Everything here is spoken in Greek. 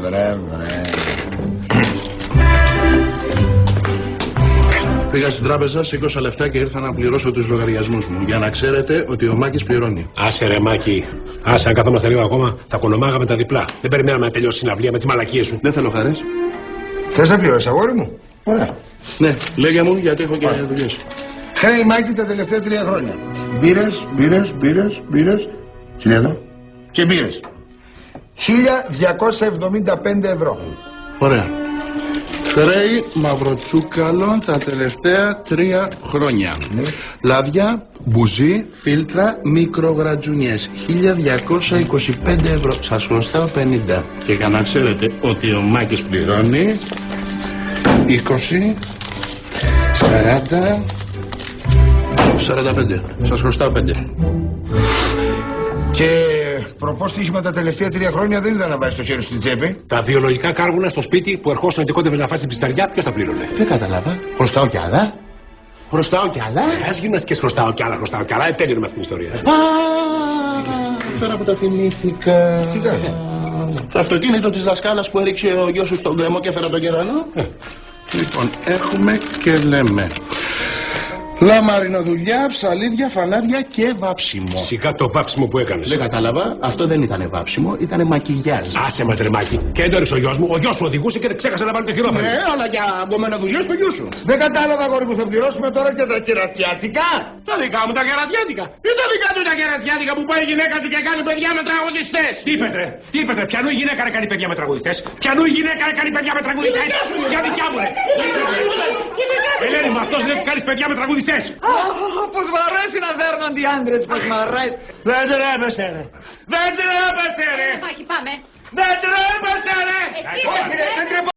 βρε. Πήγα στην τράπεζα, σήκωσα λεφτά και ήρθα να πληρώσω τους λογαριασμούς μου. Για να ξέρετε ότι ο Μάκης πληρώνει. Άσε ρε Μάκη. Άσε, αν καθόμαστε λίγο ακόμα, θα κονομάγαμε τα διπλά. Δεν περιμέναμε να τελειώσει η συναυλία με τις μαλακίες σου. Δεν θέλω χαρές. Θες να πληρώσεις, αγόρι μου? Ωραία. Ναι, λέγε μου γιατί έχω και δουλειές. Χαίρε Μάκη τα τελευταία 3 χρόνια. Μπύρες. Συνέδω. Και μπύρες. 1.275 ευρώ. Ωραία. Χρέη μαυροτσούκαλο τα τελευταία 3 χρόνια. Λάδια, μπουζί, φίλτρα, μικρογρατζουνιές. 1.225 ευρώ. Σας χρωστάω 50. Και για να ξέρετε ότι ο Μάκης πληρώνει 20, 40, 45. Σας χρωστάω 5. Και προπός στοίχημα τα τελευταία 3 χρόνια δεν ήταν να βάζεις το χέρι στην τσέπη. Τα βιολογικά κάργουνα στο σπίτι που ερχόσουν και κόντευε να φάσει την πισταριά, ποιος τα πλήρωνε? Δεν κατάλαβα. Χρωστάω κι άλλα. Ας γυμναστικές χρωστάω κι άλλα. Τέλειωνε με αυτήν την ιστορία. Τώρα που το θυμήθηκα. Τι κάνει? Το αυτοκίνητο της δασκάλας που έριξε ο γιος σου στον γκρεμό και έφερα τον κερανό. Λοιπόν, έχουμε και λέμε. Λαμαρινοδουλειά, ψαλίδια, φανάρια και βάψιμο. Σιγά το βάψιμο που έκανες. Δεν κατάλαβα, αυτό δεν ήταν βάψιμο, ήταν μακιγιάζ. Άσε μας ρε Μάκη. Και δεν το έριξε ο γιος μου. Ο γιος σου οδηγούσε και δεν ξέχασε να βάλει το χειρόφρενο. Ναι, αλλά για γκομενοδουλειές του γιού σου. Δεν κατάλαβα, αγόρι μου, θα πληρώσουμε τώρα και τα κερατιάτικα. Τα δικά μου τα κερατιάτικα. Ή τα δικά του τα κερατιάτικα που πάει η γυναίκα του και κάνει παιδιά με τραγουδιστές. Τι είπες ρε, πιανού η γυναίκα να κάνει παιδιά με τραγουδιστές? Πιανού η γυναίκα να κάνει παιδιά με τραγουδιστές? Για δικιά μου ρε. Ελένη, μα αυτός λέει που κάνεις παιδιά με τραγουδιστές. Πως μ' αρέσει να δέρνονται οι άντρες, πως μ' αρέσει. Δεν τρέπεσαι ρε. Δεν τρέπεσαι ρε. Μάκη, πάμε. Δεν τρέπεσαι ρε. Εσύ,